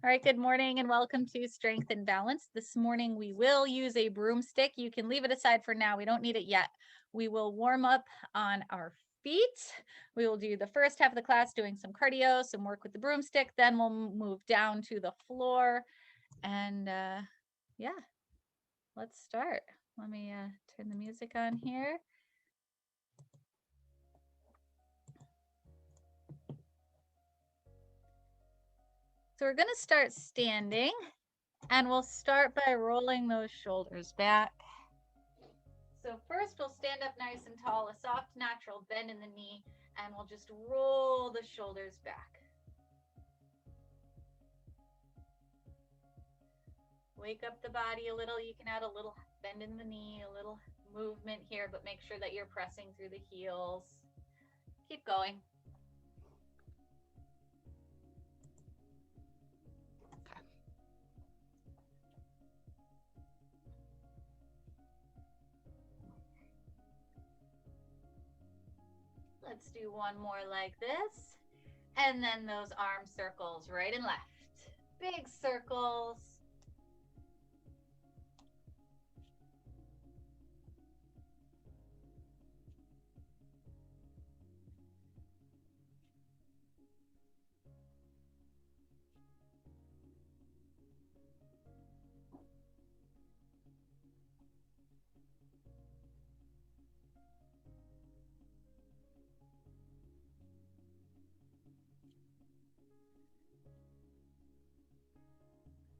All right, good morning and welcome to Strength and Balance. This morning we will use a broomstick. You can leave it aside for now. We don't need it yet. We will warm up on our feet. We will do the first half of the class doing some cardio, some work with the broomstick. Then we'll move down to the floor. And yeah, let's start. Let me turn the music on here. So we're going to start standing, and we'll start by rolling those shoulders back. So first we'll stand up nice and tall, a soft natural bend in the knee, and we'll just roll the shoulders back. Wake up the body a little. You can add a little bend in the knee, a little movement here, but make sure that you're pressing through the heels. Keep going. Okay. Let's do one more like this. And then those arm circles, right and left. Big circles.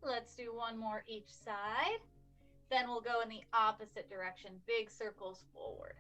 Let's do one more each side. Then we'll go in the opposite direction, big circles forward.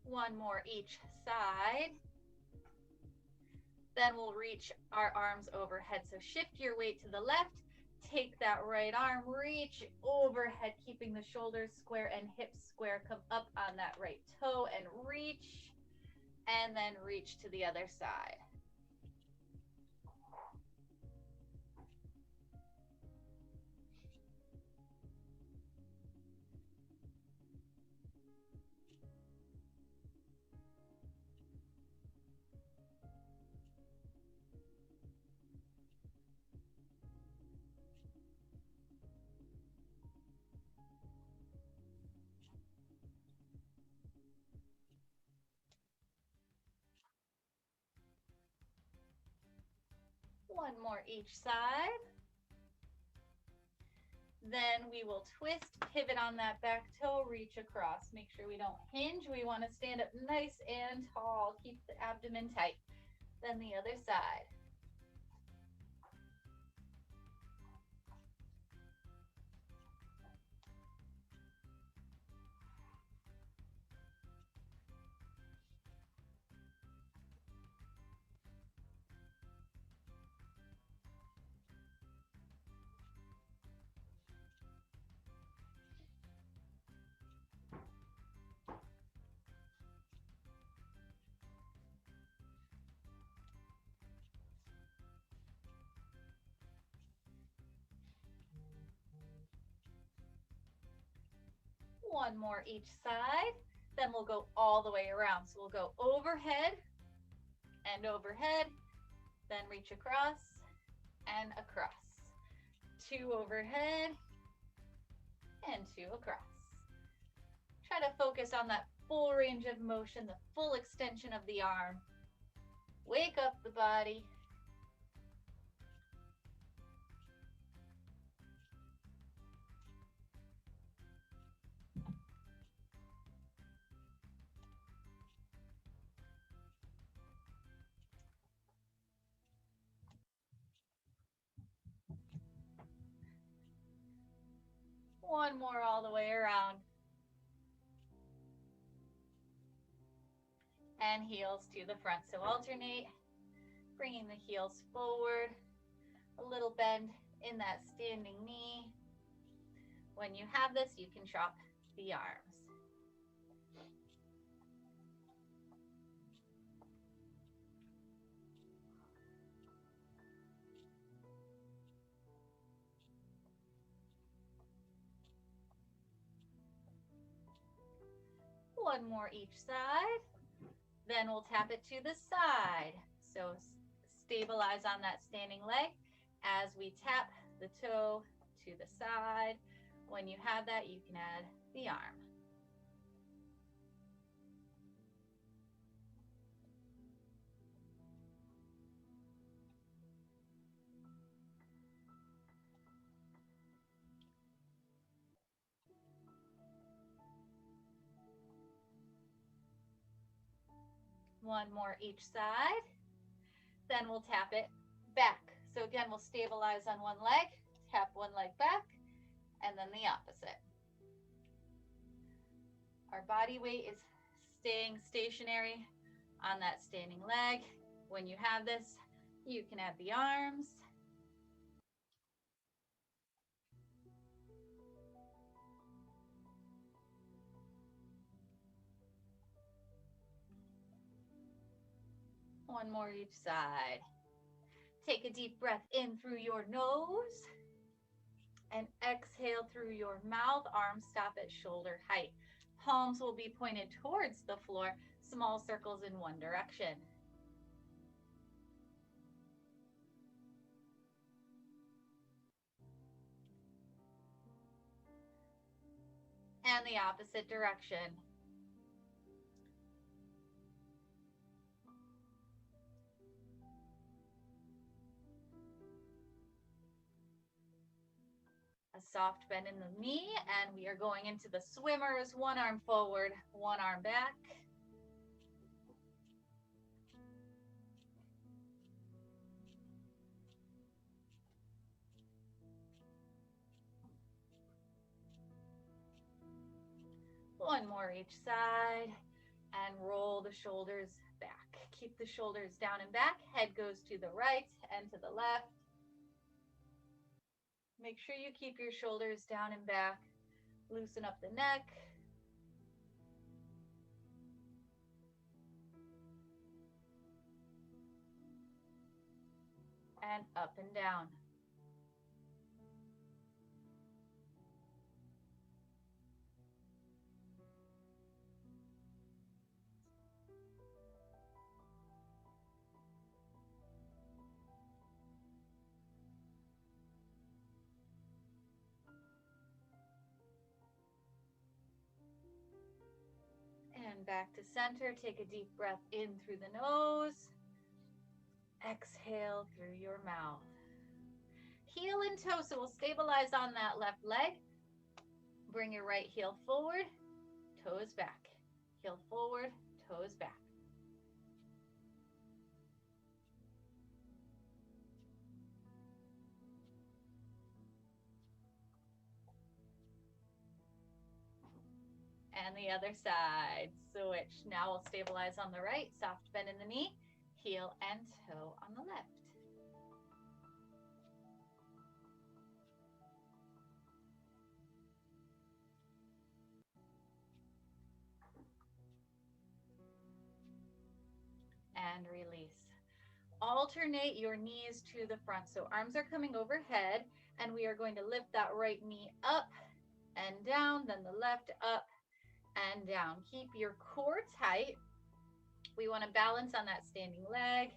One more each side. Then we'll reach our arms overhead. So shift your weight to the left. Take that right arm, reach overhead, keeping the shoulders square and hips square. Come up on that right toe and reach, and then reach to the other side. One more each side. Then we will twist, pivot on that back toe, reach across. Make sure we don't hinge. We want to stand up nice and tall. Keep the abdomen tight. Then the other side. One more each side. Then we'll go all the way around. So we'll go overhead and overhead, then reach across and across. Two overhead and two across. Try to focus on that full range of motion, the full extension of the arm. Wake up the body. One more all the way around. And heels to the front. So alternate, bringing the heels forward, a little bend in that standing knee. When you have this, you can drop the arms. One more each side. Then we'll tap it to the side. So stabilize on that standing leg as we tap the toe to the side. When you have that, you can add the arm. One more each side. Then we'll tap it back. So again, we'll stabilize on one leg, tap one leg back, and then the opposite. Our body weight is staying stationary on that standing leg. When you have this, you can add the arms. One more each side. Take a deep breath in through your nose and exhale through your mouth. Arms stop at shoulder height. Palms will be pointed towards the floor, small circles in one direction. And the opposite direction. A soft bend in the knee, and we are going into the swimmers. One arm forward, one arm back. One more each side, and roll the shoulders back. Keep the shoulders down and back. Head goes to the right and to the left. Make sure you keep your shoulders down and back. Loosen up the neck. And up and down. And back to center. Take a deep breath in through the nose. Exhale through your mouth. Heel and toe, so we'll stabilize on that left leg. Bring your right heel forward, toes back. Heel forward, toes back. And the other side. Switch. Now we'll stabilize on the right, soft bend in the knee, heel and toe on the left. And release. Alternate your knees to the front. So arms are coming overhead, and we are going to lift that right knee up and down, then the left up and down. Keep your core tight. We want to balance on that standing leg.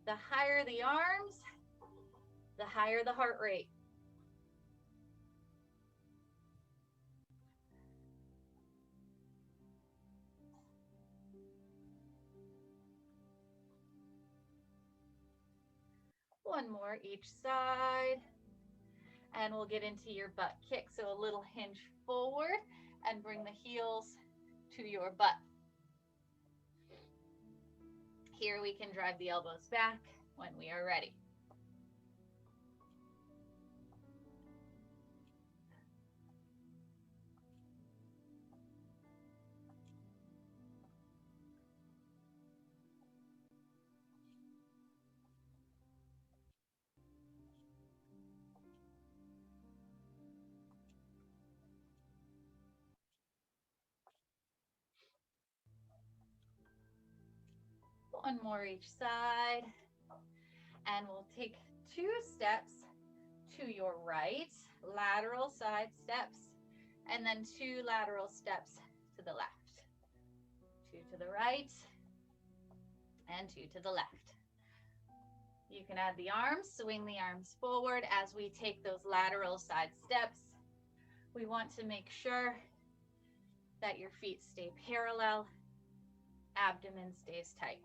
The higher the arms, the higher the heart rate. One more each side. And we'll get into your butt kick. So a little hinge forward and bring the heels to your butt. Here we can drive the elbows back when we are ready. One more each side. And we'll take 2 steps to your right, lateral side steps, and then 2 lateral steps to the left. 2 to the right, and 2 to the left. You can add the arms, swing the arms forward as we take those lateral side steps. We want to make sure that your feet stay parallel, abdomen stays tight.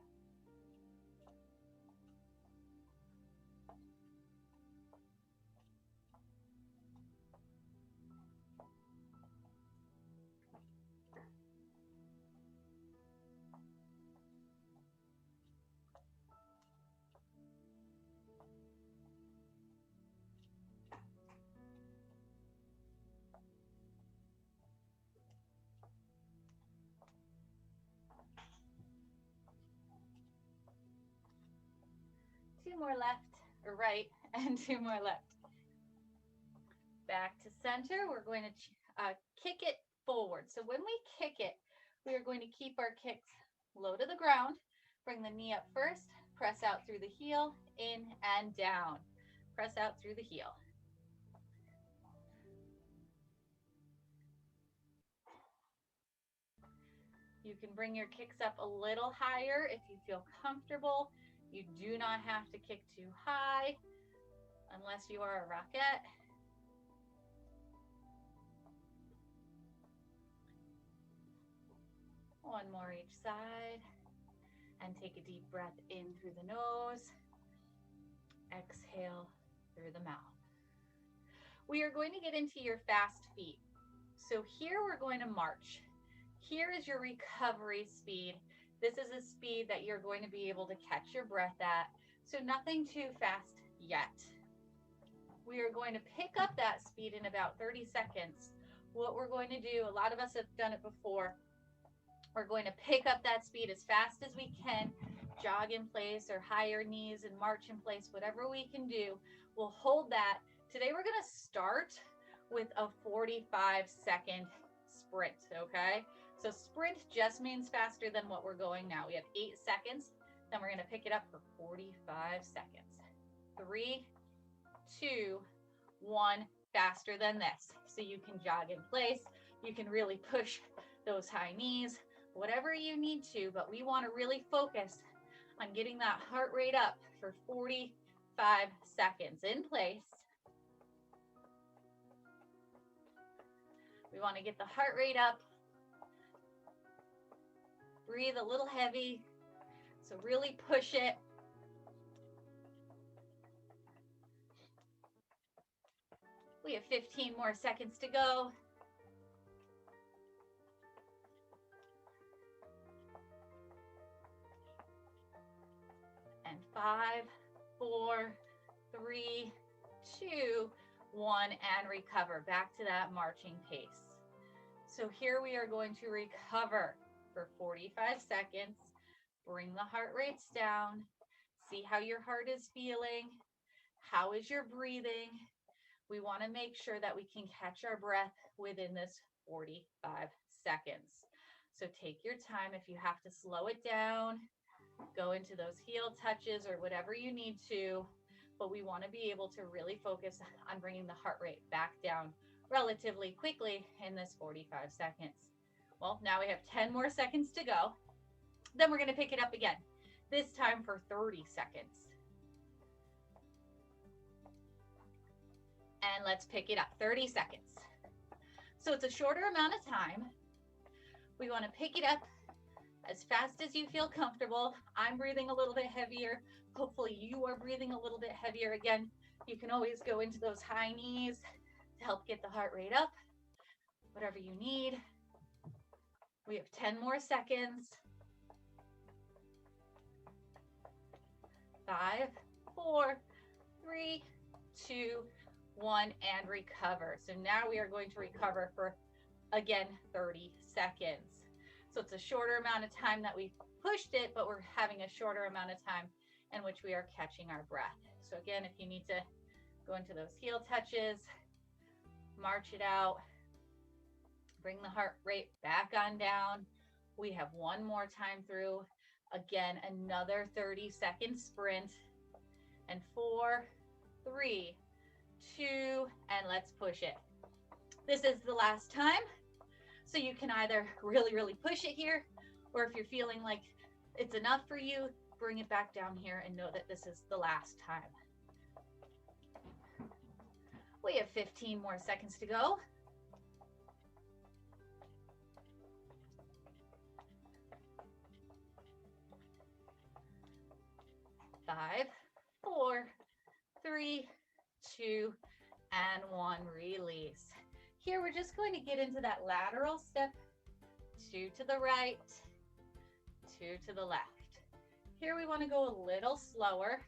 Two more left or right, and 2 more left. Back to center. We're going to kick it forward. So when we kick it, we are going to keep our kicks low to the ground. Bring the knee up first. Press out through the heel, in and down. Press out through the heel. You can bring your kicks up a little higher if you feel comfortable. You do not have to kick too high unless you are a rocket. One more each side. And take a deep breath in through the nose. Exhale through the mouth. We are going to get into your fast feet. So here we're going to march. Here is your recovery speed. This is a speed that you're going to be able to catch your breath at. So nothing too fast yet. We are going to pick up that speed in about 30 seconds. What we're going to do, a lot of us have done it before. We're going to pick up that speed as fast as we can, jog in place or higher knees and march in place, whatever we can do. We'll hold that. Today we're going to start with a 45-second sprint, okay? So sprint just means faster than what we're going now. We have 8 seconds, then we're going to pick it up for 45 seconds. 3, 2, 1, faster than this. So you can jog in place. You can really push those high knees, whatever you need to, but we want to really focus on getting that heart rate up for 45 seconds in place. We want to get the heart rate up. Breathe a little heavy. So really push it. We have 15 more seconds to go. And 5, 4, 3, 2, 1, and recover. Back to that marching pace. So here we are going to recover for 45 seconds. Bring the heart rates down. See how your heart is feeling. How is your breathing? We want to make sure that we can catch our breath within this 45 seconds. So take your time. If you have to slow it down, go into those heel touches or whatever you need to, but we want to be able to really focus on bringing the heart rate back down relatively quickly in this 45 seconds. Well, now we have 10 more seconds to go. Then we're going to pick it up again, this time for 30 seconds. And let's pick it up, 30 seconds. So it's a shorter amount of time. We want to pick it up as fast as you feel comfortable. I'm breathing a little bit heavier. Hopefully you are breathing a little bit heavier. Again, you can always go into those high knees to help get the heart rate up, whatever you need. We have 10 more seconds. 5, 4, 3, 2, 1, and recover. So now we are going to recover for, again, 30 seconds. So it's a shorter amount of time that we pushed it, but we're having a shorter amount of time in which we are catching our breath. So again, if you need to go into those heel touches, march it out, bring the heart rate back on down. We have one more time through Again, another 30-second sprint. And 4, 3, 2, and let's push it. This is the last time. So you can either really, really push it here, or if you're feeling like it's enough for you, bring it back down here and know that this is the last time. We have 15 more seconds to go. 5, 4, 3, 2, and 1. Release. Here we're just going to get into that lateral step, 2 to the right, 2 to the left. Here we want to go a little slower.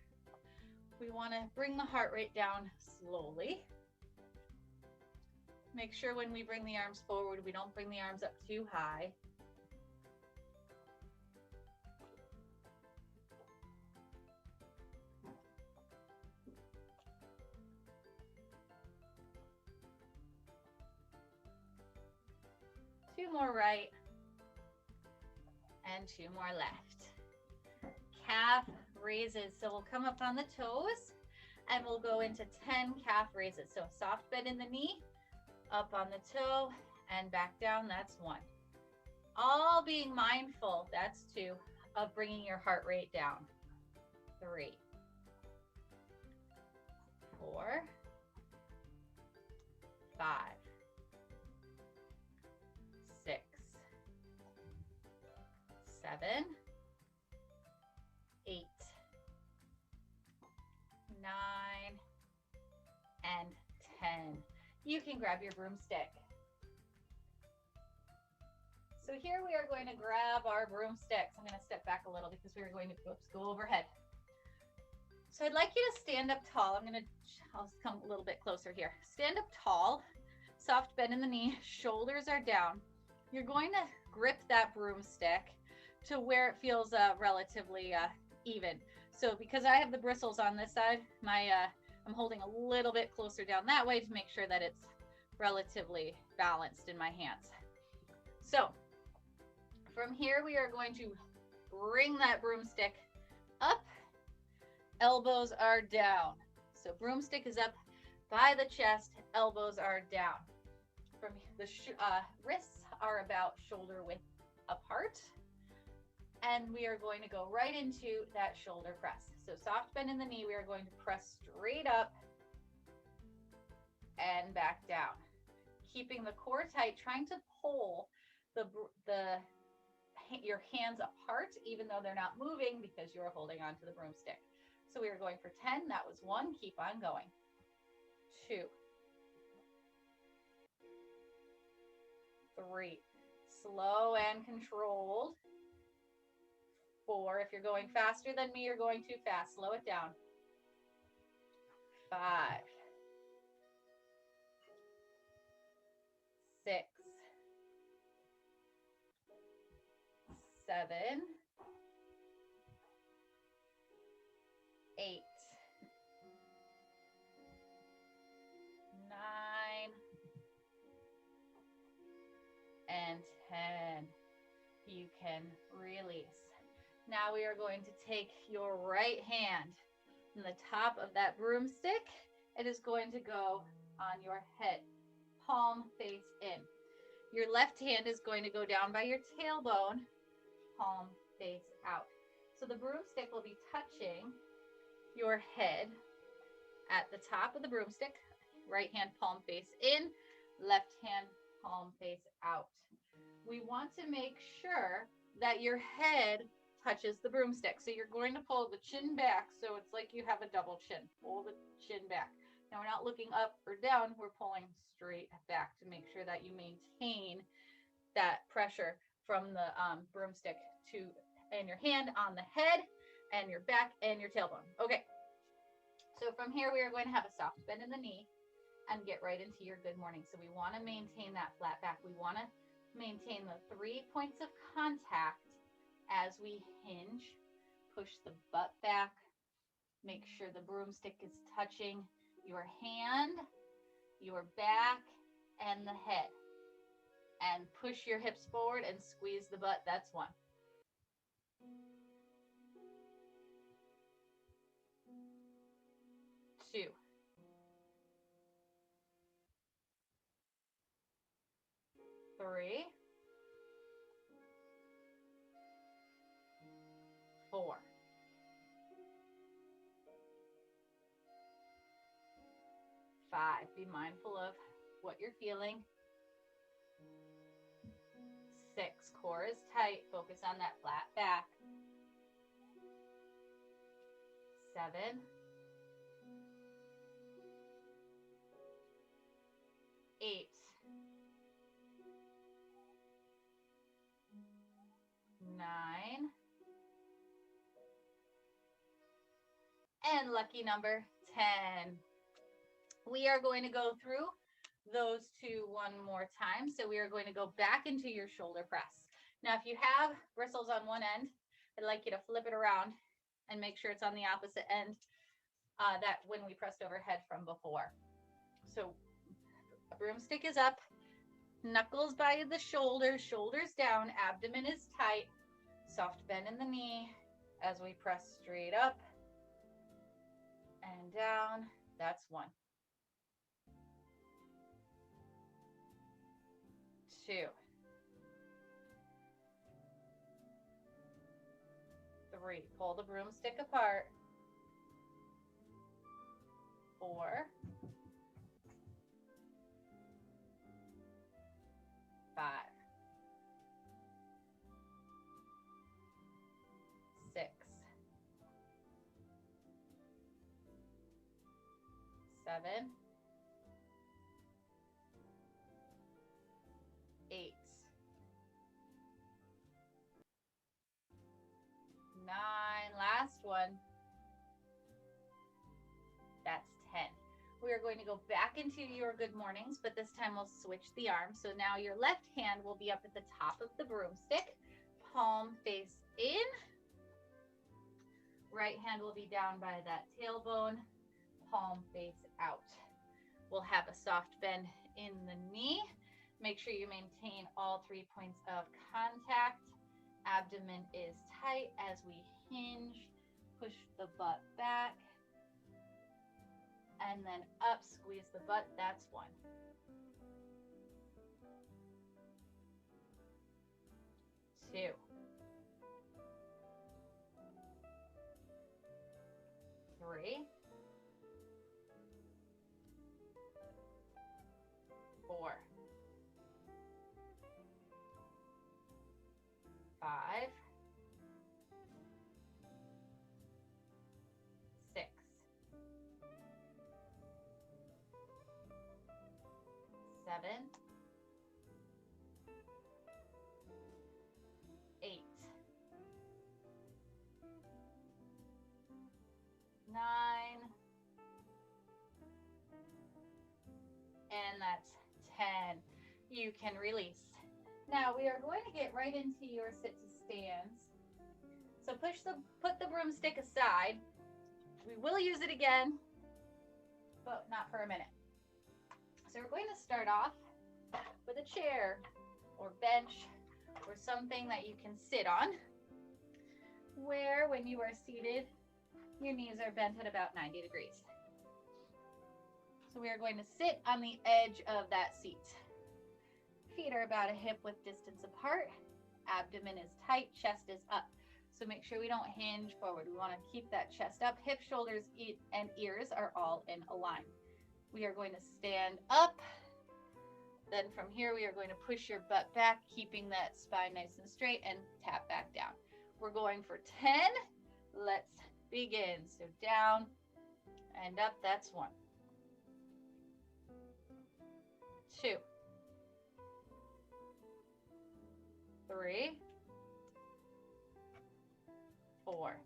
We want to bring the heart rate down slowly. Make sure when we bring the arms forward, we don't bring the arms up too high. Two more right and 2 more left. Calf raises. So we'll come up on the toes and we'll go into 10 calf raises. So soft bend in the knee, up on the toe and back down. That's 1. All being mindful, that's 2, of bringing your heart rate down. 3, 4, 5, 6, 7, 8, 9, and 10. You can grab your broomstick. So here we are going to grab our broomsticks. I'm going to step back a little because we are going to go overhead. So I'd like you to stand up tall. I'll come a little bit closer here. Stand up tall, soft bend in the knee, shoulders are down. You're going to grip that broomstick to where it feels relatively even. So because I have the bristles on this side, I'm holding a little bit closer down that way to make sure that it's relatively balanced in my hands. So from here, we are going to bring that broomstick up. Elbows are down. So broomstick is up by the chest, elbows are down. From the wrists are about shoulder width apart. And we are going to go right into that shoulder press. So soft bend in the knee, we are going to press straight up and back down. Keeping the core tight, trying to pull your hands apart, even though they're not moving because you're holding onto the broomstick. So we are going for 10. That was 1. Keep on going. 2, 3. Slow and controlled. 4. If you're going faster than me, you're going too fast. Slow it down. 5, 6, 7, 8, 9, and 10. You can release. Now we are going to take your right hand from the top of that broomstick. It is going to go on your head, palm face in. Your left hand is going to go down by your tailbone, palm face out. So the broomstick will be touching your head at the top of the broomstick. Right hand palm face in, left hand palm face out. We want to make sure that your head touches the broomstick. So you're going to pull the chin back. So it's like you have a double chin. Pull the chin back. Now we're not looking up or down. We're pulling straight back to make sure that you maintain that pressure from the broomstick and your hand on the head and your back and your tailbone. Okay. So from here, we are going to have a soft bend in the knee and get right into your good morning. So we want to maintain that flat back. We want to maintain the 3 points of contact as we hinge. Push the butt back. Make sure the broomstick is touching your hand, your back, and the head. And push your hips forward and squeeze the butt. That's 1. 2, 3, 4, 5. Be mindful of what you're feeling. 6. Core is tight. Focus on that flat back. 7. 8. 9. And lucky number 10. We are going to go through those two one more time. So we are going to go back into your shoulder press. Now, if you have bristles on one end, I'd like you to flip it around and make sure it's on the opposite end that when we pressed overhead from before. So a broomstick is up, knuckles by the shoulders, shoulders down, abdomen is tight, soft bend in the knee as we press straight up and down. That's 1. 2. 3. Pull the broomstick apart. 4. 5. 6. 7. 8. 9. Last one. That's 10. We are going to go back into your good mornings, but this time we'll switch the arms. So now your left hand will be up at the top of the broomstick, palm face in. Right hand will be down by that tailbone, palm face out. We'll have a soft bend in the knee. Make sure you maintain all 3 points of contact. Abdomen is tight as we hinge. Push the butt back. And then up, squeeze the butt. That's 1. 2. 3. 4. 5. 6. 7. 8. 9. And that's 10. You can release. Now we are going to get right into your sit to stands. So put the broomstick aside. We will use it again, but not for a minute. So we're going to start off with a chair or bench or something that you can sit on, where when you are seated, your knees are bent at about 90 degrees. So we are going to sit on the edge of that seat. Feet are about a hip width distance apart. Abdomen is tight, chest is up. So make sure we don't hinge forward. We want to keep that chest up. Hip, shoulders, and ears are all in a line. We are going to stand up. Then from here, we are going to push your butt back, keeping that spine nice and straight, and tap back down. We're going for 10. Let's begin. So down and up. That's 1. 2. 3. 4.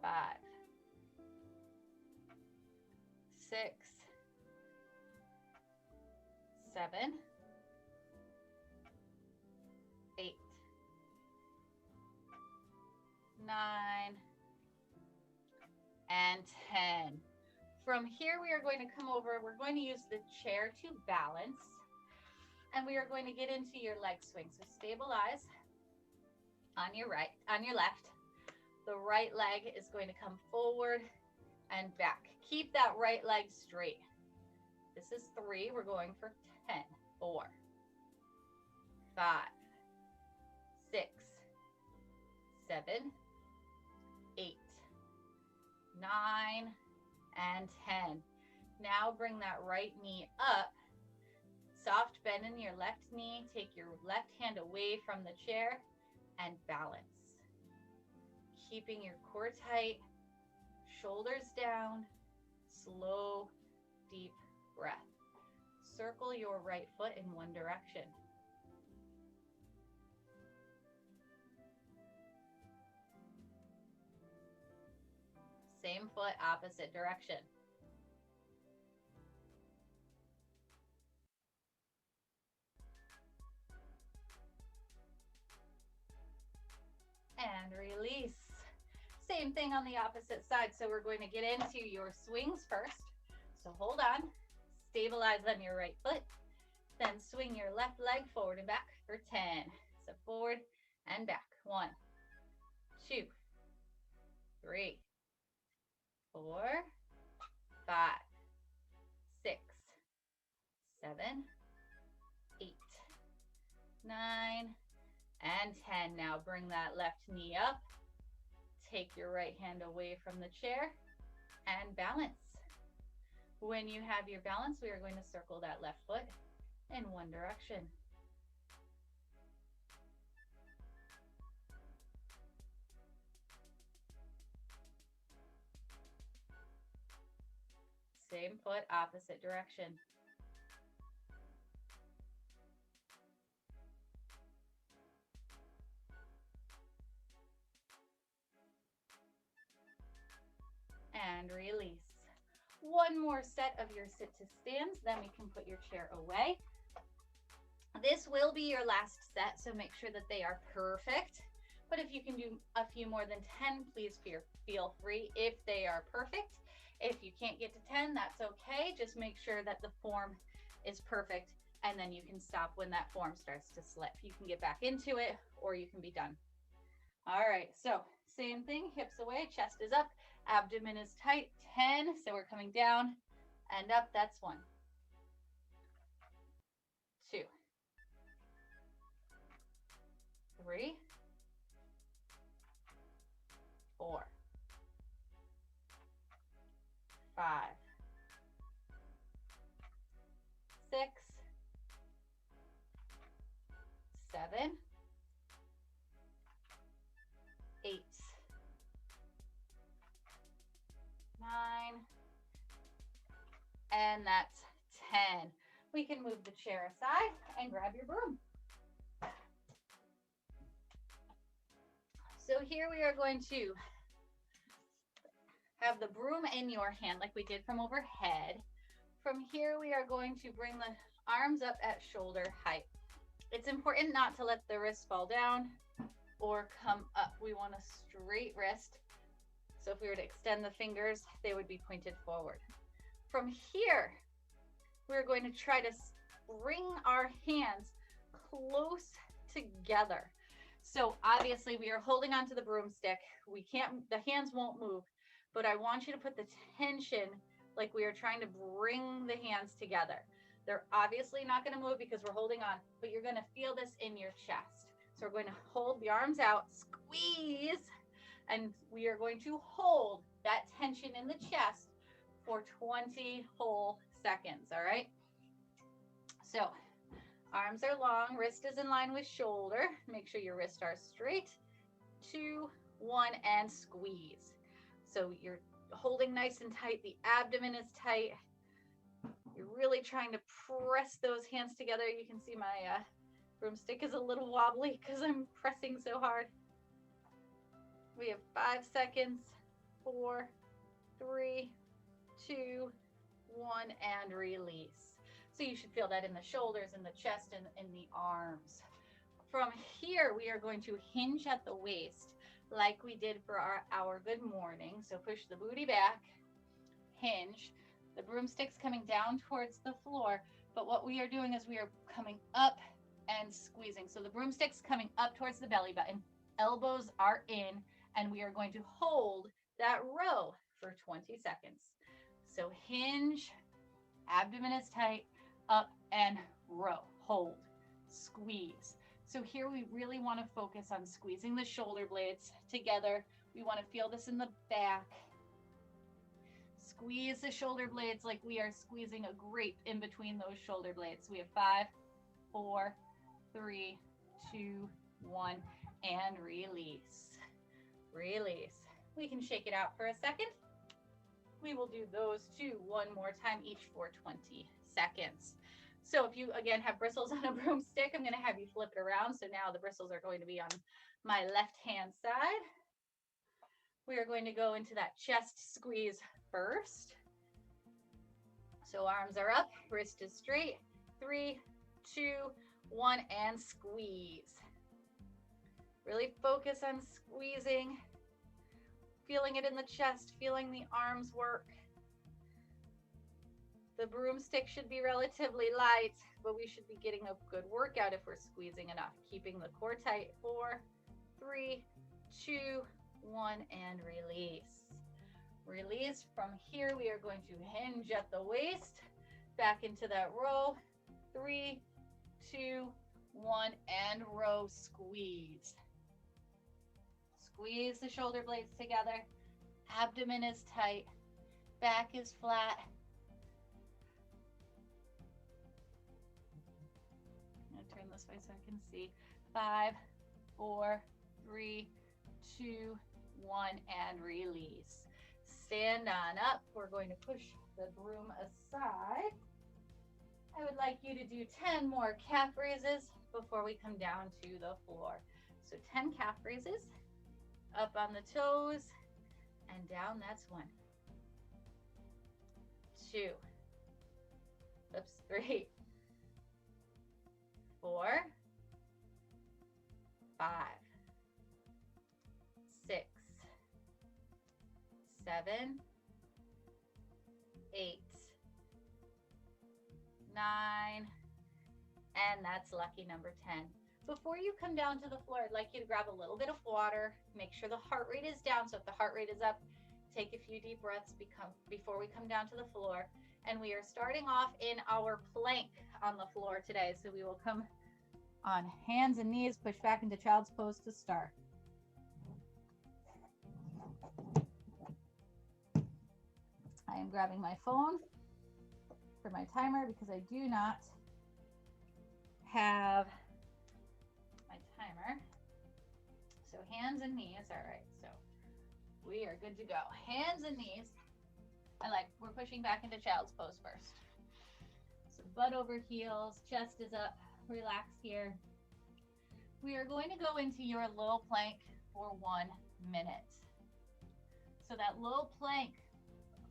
5. 6. 7. 8. 9. And 10. From here, we are going to come over. We're going to use the chair to balance. And we are going to get into your leg swing. So stabilize on your right, on your left. The right leg is going to come forward and back. Keep that right leg straight. This is 3. We're going for 10. 4, 5, 6, 7, 8, 9, and 10. Now bring that right knee up. Soft bend in your left knee. Take your left hand away from the chair and balance. Keeping your core tight, shoulders down, slow, deep breath. Circle your right foot in one direction. Same foot, opposite direction. And release. Same thing on the opposite side. So we're going to get into your swings first. So hold on, stabilize on your right foot, then swing your left leg forward and back for 10. So forward and back. 1, 2, 3, 4, 5, 6, 7, 8, 9, and 10. Now bring that left knee up. Take your right hand away from the chair and balance. When you have your balance, we are going to circle that left foot in one direction. Same foot, opposite direction. And release. One more set of your sit to stands, then we can put your chair away. This will be your last set, so make sure that they are perfect. But if you can do a few more than 10, please feel free if they are perfect. If you can't get to 10, that's okay. Just make sure that the form is perfect, and then you can stop when that form starts to slip. You can get back into it, or you can be done. All right, so same thing, hips away, chest is up, abdomen is tight. 10, so we're coming down and up. That's 1, 2, 3, 4, 5, 6, 7, 8, 9, and that's 10. We can move the chair aside and grab your broom. So here we are going to have the broom in your hand like we did from overhead. From here, we are going to bring the arms up at shoulder height. It's important not to let the wrists fall down or come up. We want a straight wrist. So if we were to extend the fingers, they would be pointed forward. From here, we're going to try to bring our hands close together. So obviously we are holding onto the broomstick. The hands won't move, but I want you to put the tension like we are trying to bring the hands together. They're obviously not going to move because we're holding on, but you're going to feel this in your chest. So we're going to hold the arms out, squeeze, and we are going to hold that tension in the chest for 20 whole seconds, all right? So arms are long, wrist is in line with shoulder. Make sure your wrists are straight. 2, 1, and squeeze. So you're holding nice and tight. The abdomen is tight. You're really trying to press those hands together. You can see my broomstick is a little wobbly because I'm pressing so hard. We have 5 seconds. 4, 3, 2, 1, and release. So you should feel that in the shoulders, in the chest, and in the arms. From here, we are going to hinge at the waist like we did for our good morning. So push the booty back, hinge. The broomstick's coming down towards the floor, but what we are doing is we are coming up and squeezing. So the broomstick's coming up towards the belly button, elbows are in, and we are going to hold that row for 20 seconds. So hinge, abdomen is tight, up and row, hold, squeeze. So here we really want to focus on squeezing the shoulder blades together. We want to feel this in the back. Squeeze the shoulder blades like we are squeezing a grape in between those shoulder blades. We have 5, 4, 3, 2, 1, and release. Release. We can shake it out for a second. We will do those two one more time, each for 20 seconds. So if you, again, have bristles on a broomstick, I'm going to have you flip it around. So now the bristles are going to be on my left-hand side. We are going to go into that chest squeeze first. So arms are up, wrist is straight. 3, 2, 1, and squeeze. Really focus on squeezing, feeling it in the chest, feeling the arms work. The broomstick should be relatively light, but we should be getting a good workout if we're squeezing enough. Keeping the core tight. 4, 3, 2, 1, and release. Release. From here, we are going to hinge at the waist, back into that row. 3, 2, 1, and row, squeeze. Squeeze the shoulder blades together. Abdomen is tight. Back is flat. I'm going to turn this way so I can see. 5, 4, 3, 2, 1, and release. Stand on up. We're going to push the broom aside. I would like you to do 10 more calf raises before we come down to the floor. So 10 calf raises, up on the toes, and down. That's 1, 2, oops, 3, 4, 5, 6, 7, 8, 9, and that's lucky number 10. Before you come down to the floor, I'd like you to grab a little bit of water. Make sure the heart rate is down. So if the heart rate is up, take a few deep breaths before we come down to the floor. And we are starting off in our plank on the floor today. So we will come on hands and knees, push back into child's pose to start. I am grabbing my phone for my timer because I do not have my timer. So hands and knees. All right, so we are good to go. Hands and knees. We're pushing back into child's pose first. So butt over heels, chest is up, relax here. We are going to go into your low plank for 1 minute. So that low plank,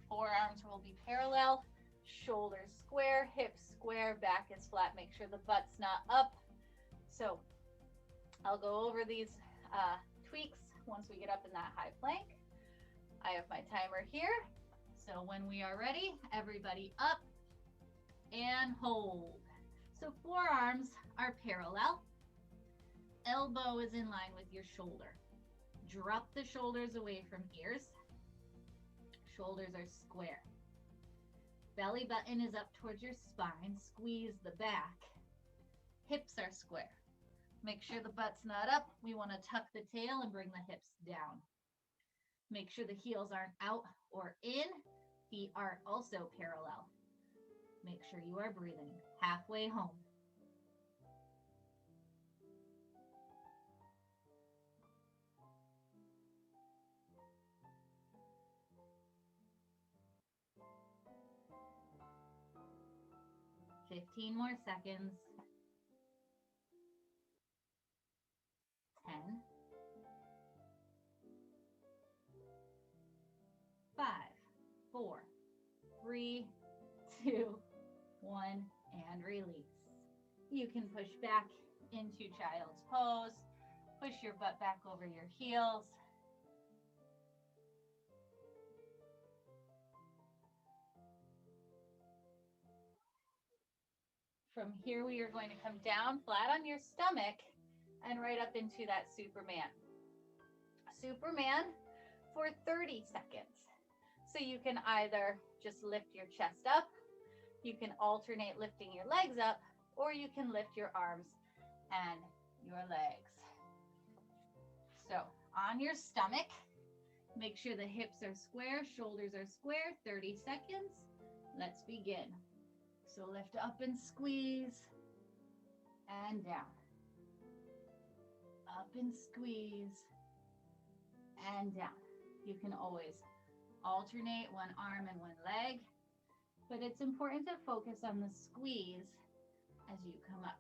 forearms will be parallel, shoulders square, hips square, back is flat. Make sure the butt's not up. So I'll go over these tweaks once we get up in that high plank. I have my timer here. So when we are ready, everybody up and hold. So forearms are parallel. Elbow is in line with your shoulder. Drop the shoulders away from ears. Shoulders are square. Belly button is up towards your spine. Squeeze the back. Hips are square. Make sure the butt's not up. We want to tuck the tail and bring the hips down. Make sure the heels aren't out or in. Feet are also parallel. Make sure you are breathing. Halfway home. Fifteen more seconds. 10, 5, 4, 3, 2, 1, and release. You can push back into child's pose. Push your butt back over your heels. From here, we are going to come down flat on your stomach and right up into that Superman. Superman for 30 seconds. So you can either just lift your chest up, you can alternate lifting your legs up, or you can lift your arms and your legs. So on your stomach, make sure the hips are square, shoulders are square, 30 seconds. Let's begin. So lift up and squeeze, and down. Up and squeeze, and down. You can always alternate one arm and one leg, but it's important to focus on the squeeze as you come up.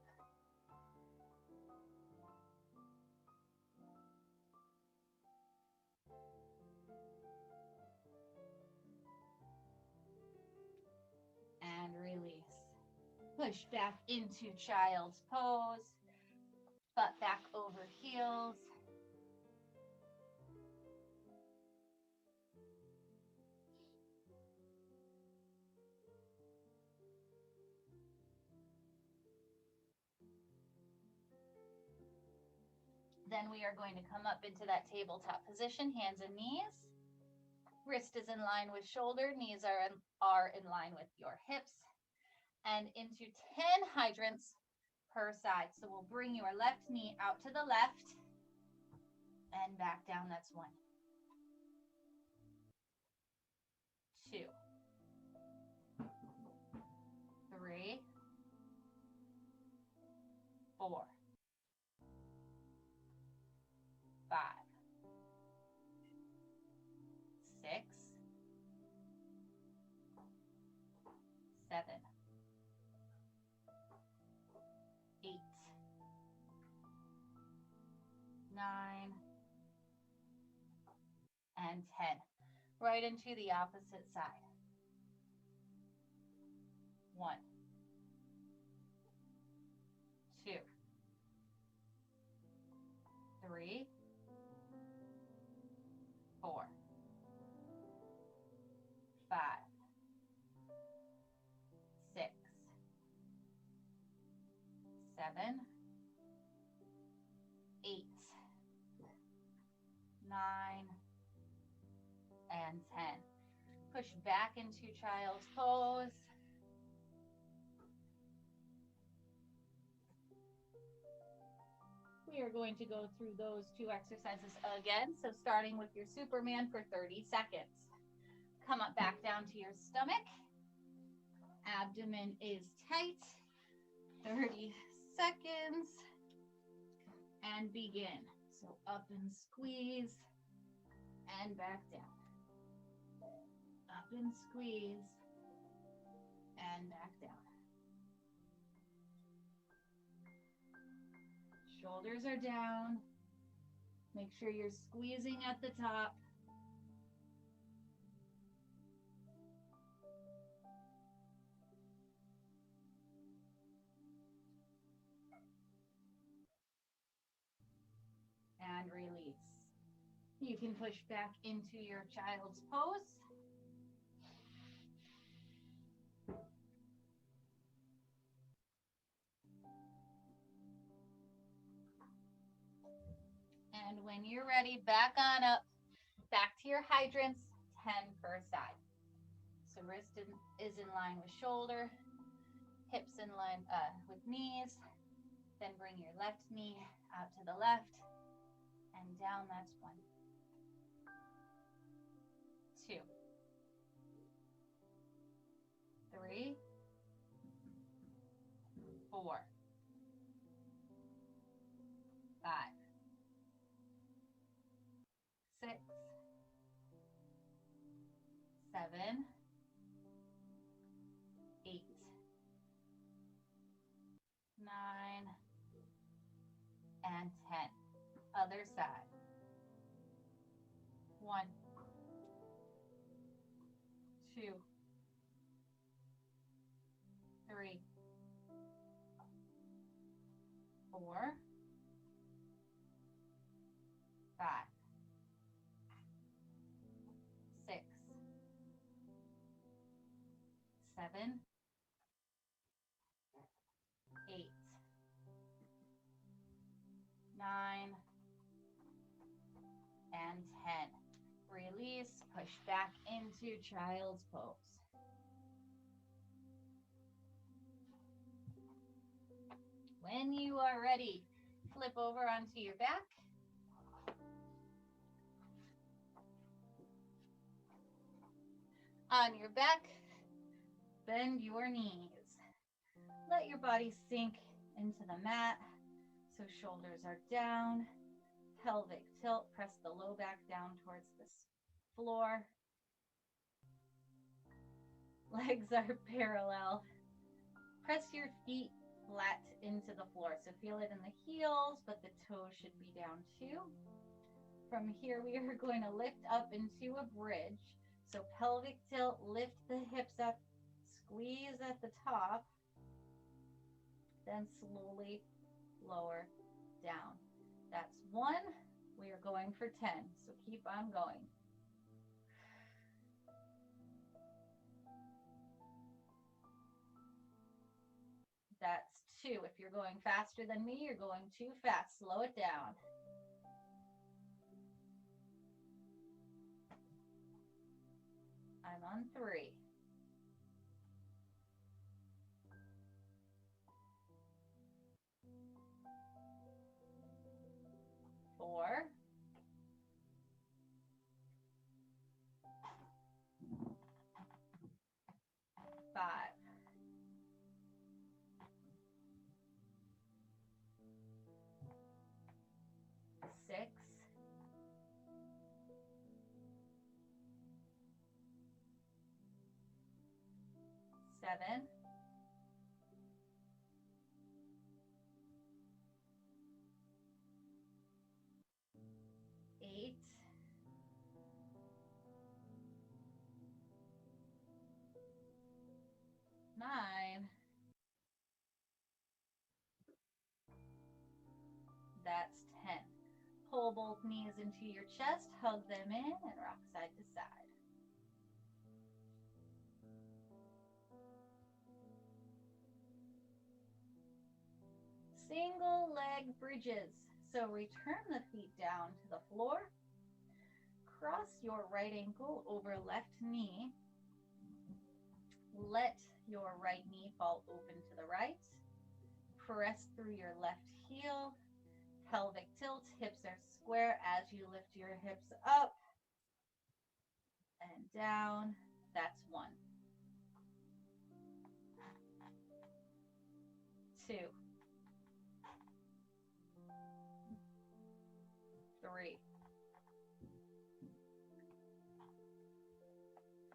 And release. Push back into child's pose, butt back over heels. Then we are going to come up into that tabletop position, hands and knees. Wrist is in line with shoulder, knees are in line with your hips. And into 10 hydrants per side. So we'll bring your left knee out to the left and back down. That's 1, 2, 3, 4, 5, 6, 7, 8, 9, and 10. Right into the opposite side. 1, 2, 3, 4, 5, 6, 7, 8, 9, and 10. Push back into child's pose. We are going to go through those 2 exercises again. So starting with your Superman for 30 seconds. Come up back down to your stomach. Abdomen is tight. 30 seconds. And begin. So up and squeeze and back down. Up and squeeze and back down. Shoulders are down. Make sure you're squeezing at the top. And release. You can push back into your child's pose. And when you're ready, back on up, back to your hydrants, 10 per side. So wrist is in line with shoulder, hips in line with knees. Then bring your left knee out to the left and down. That's 1, 2, 3, 4, 5, 6, 7, 8, 9, and 10. Other side. 1, 2, 3, 4, 5, 6, 7, 8, 9, and 10. Release, push back into child's pose. When you are ready, flip over onto your back. On your back, bend your knees. Let your body sink into the mat. So shoulders are down, pelvic tilt, press the low back down towards the floor. Legs are parallel. Press your feet flat into the floor. So feel it in the heels, but the toes should be down too. From here, we are going to lift up into a bridge. So pelvic tilt, lift the hips up, squeeze at the top, then slowly lower down. That's 1. We are going for 10, so keep on going. That's 2. If you're going faster than me, you're going too fast. Slow it down. I'm on 3. 4. 5. 6. 7. 8. 9. That's 10. Pull both knees into your chest, hug them in, and rock side to side. Single leg bridges. So return the feet down to the floor. Cross your right ankle over left knee. Let your right knee fall open to the right. Press through your left heel. Pelvic tilt, hips are square as you lift your hips up and down. That's 1. 2. 3.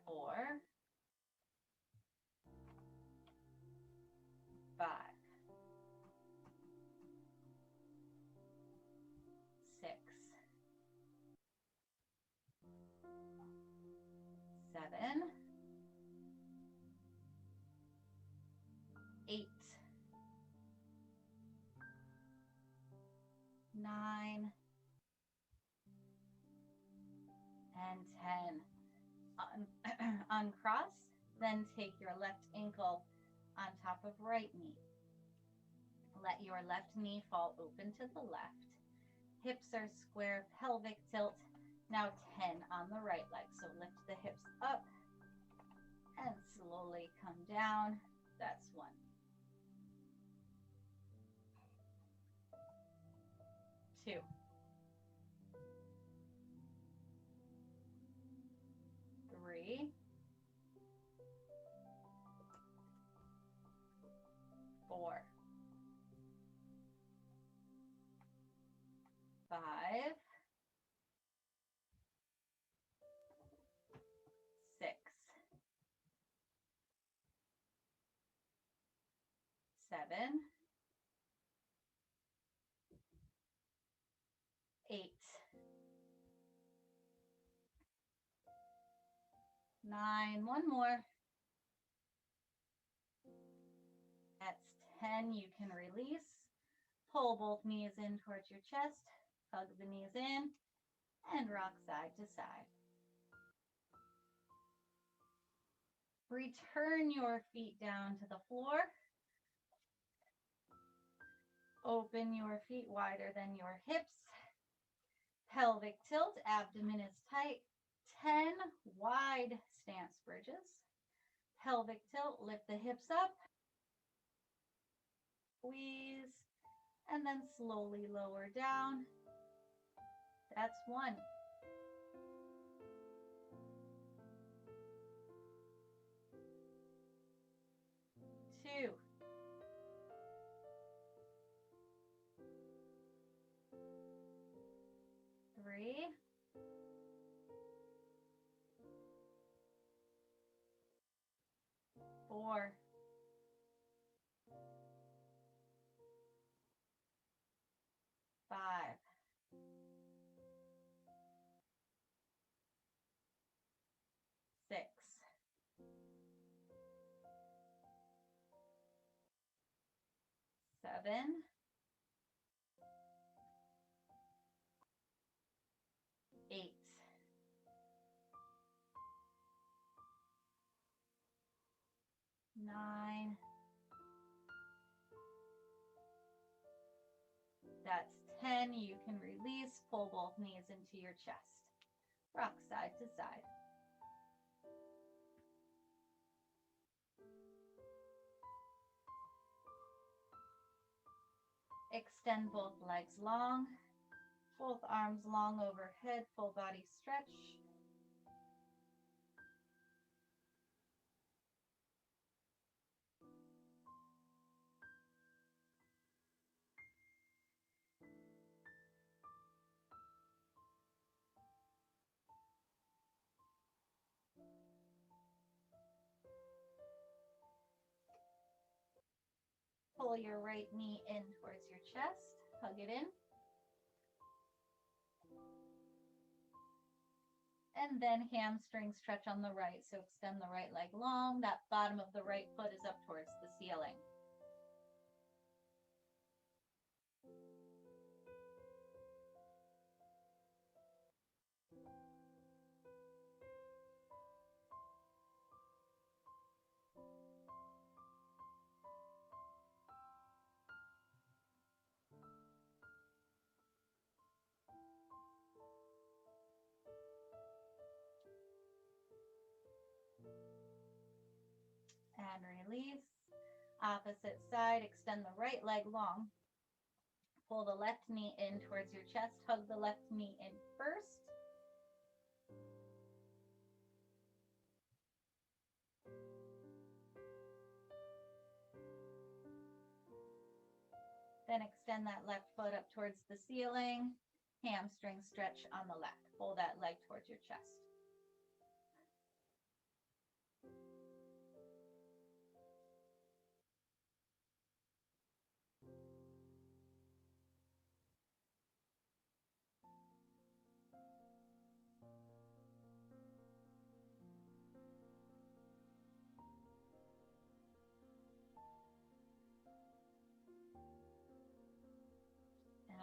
4. 5. 6. 7. 8. 9. And 10. Uncross, then take your left ankle on top of right knee. Let your left knee fall open to the left. Hips are square, pelvic tilt. Now 10 on the right leg. So lift the hips up and slowly come down. That's 1. 2. 3. 4. 5. 6. 7. 8. 9. One more. That's 10. You can release. Pull both knees in towards your chest. Hug the knees in and rock side to side. Return your feet down to the floor. Open your feet wider than your hips. Pelvic tilt, abdomen is tight. 10 wide stance bridges. Pelvic tilt, lift the hips up. Squeeze, and then slowly lower down. That's 1. 2. 3. 4. 5. 6. 7. 8. 9. That's 10. You can release, pull both knees into your chest. Rock side to side. Extend both legs long, both arms long overhead, full body stretch. Pull your right knee in towards your chest, hug it in. And then hamstring stretch on the right. So extend the right leg long. That bottom of the right foot is up towards the ceiling. And release. Opposite side, extend the right leg long. Pull the left knee in towards your chest. Hug the left knee in first. Then extend that left foot up towards the ceiling. Hamstring stretch on the left. Pull that leg towards your chest.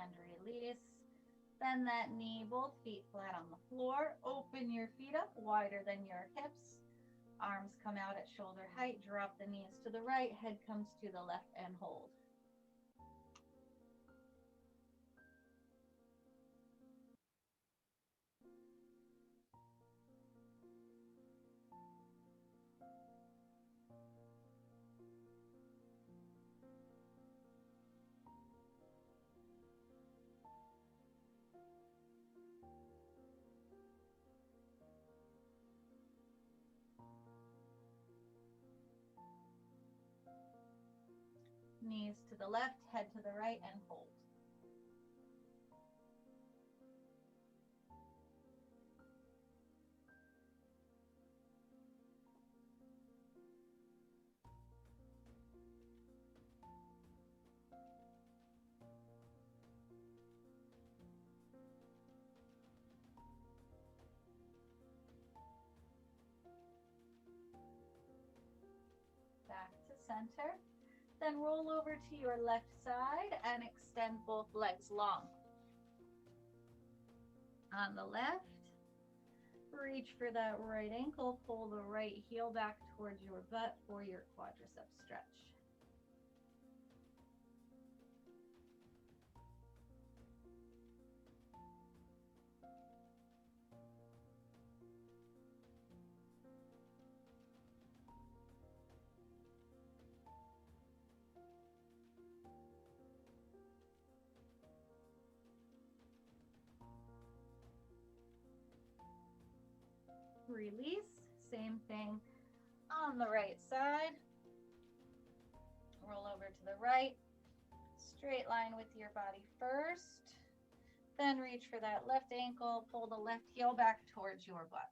And release. Bend that knee, both feet flat on the floor. Open your feet up wider than your hips. Arms come out at shoulder height. Drop the knees to the right. Head comes to the left and hold. Knees to the left, head to the right, and hold. Back to center. Then roll over to your left side and extend both legs long. On the left, reach for that right ankle, pull the right heel back towards your butt for your quadricep stretch. Release. Same thing on the right side. Roll over to the right. Straight line with your body first. Then reach for that left ankle. Pull the left heel back towards your butt.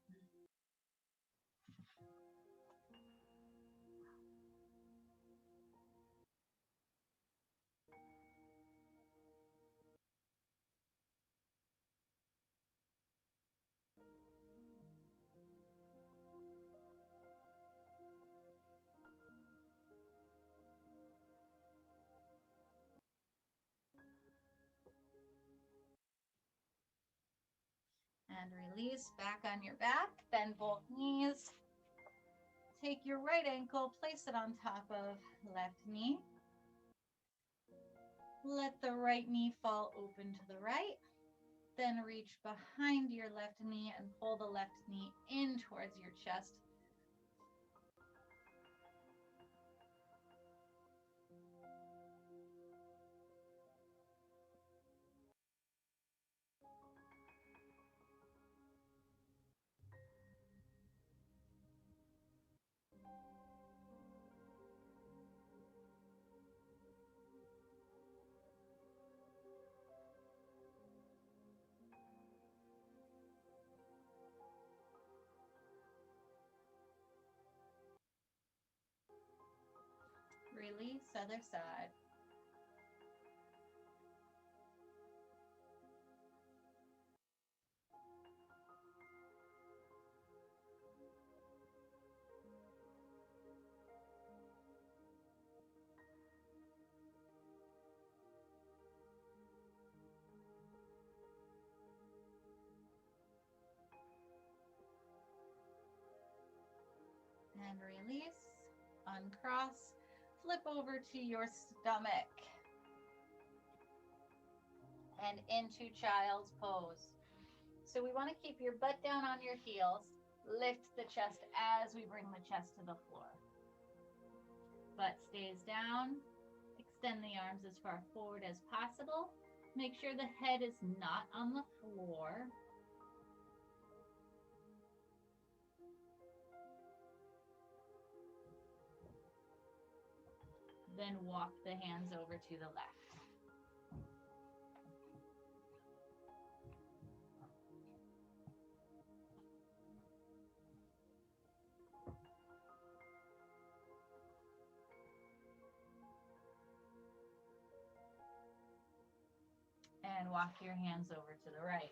And release, back on your back, bend both knees. Take your right ankle, place it on top of left knee. Let the right knee fall open to the right. Then reach behind your left knee and pull the left knee in towards your chest. Release, other side. And release, uncross, flip over to your stomach and into child's pose. So we want to keep your butt down on your heels, lift the chest as we bring the chest to the floor. Butt stays down, extend the arms as far forward as possible. Make sure the head is not on the floor. Then walk the hands over to the left. And walk your hands over to the right.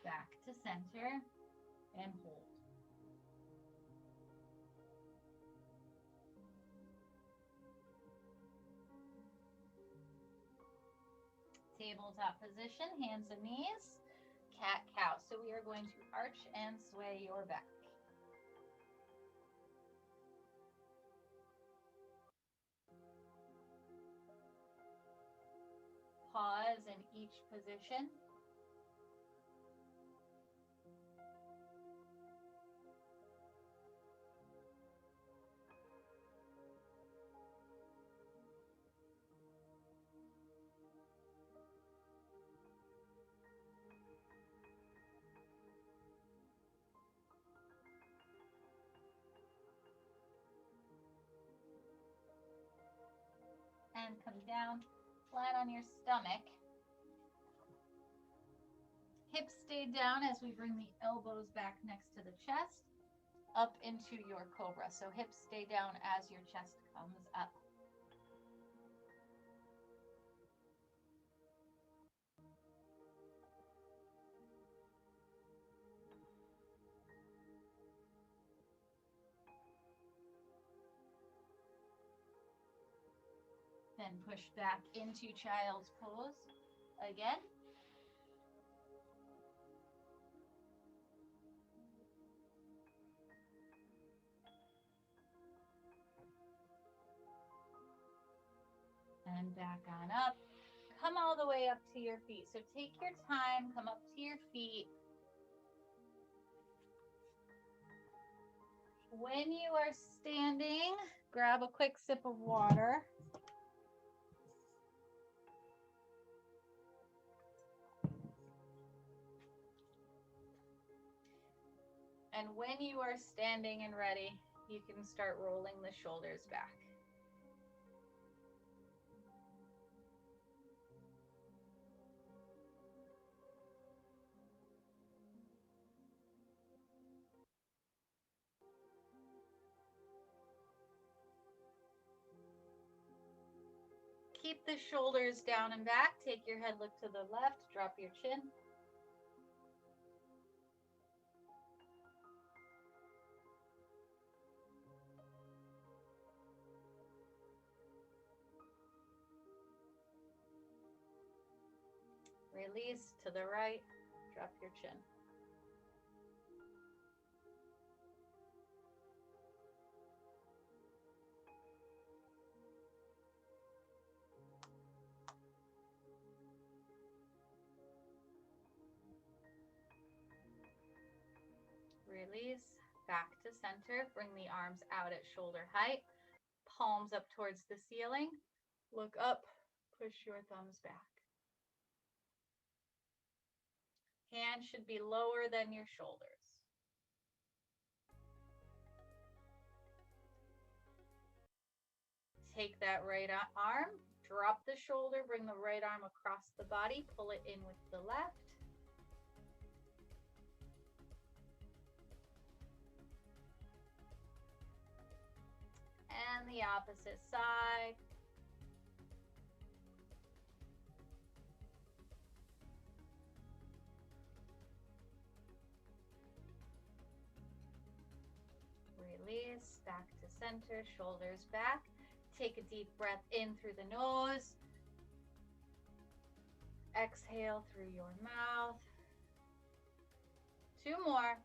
Back to center and hold. Tabletop position, hands and knees, cat-cow. So we are going to arch and sway your back. Pause in each position. And come down flat on your stomach. Hips stay down as we bring the elbows back next to the chest, up into your cobra. So hips stay down as your chest comes up. Then push back into child's pose again. And back on up. Come all the way up to your feet. So take your time, come up to your feet. When you are standing, grab a quick sip of water. And when you are standing and ready, you can start rolling the shoulders back. Keep the shoulders down and back. Take your head, look to the left, drop your chin. Release to the right, drop your chin. Release, back to center. Bring the arms out at shoulder height. Palms up towards the ceiling. Look up, push your thumbs back. Hands should be lower than your shoulders. Take that right arm, drop the shoulder, bring the right arm across the body, pull it in with the left. And the opposite side. Release, back to center, shoulders back. Take a deep breath in through the nose. Exhale through your mouth. 2 more.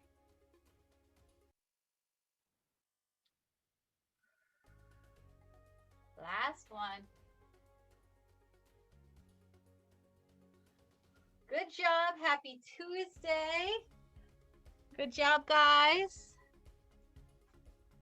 Last one. Good job. Happy Tuesday. Good job, guys.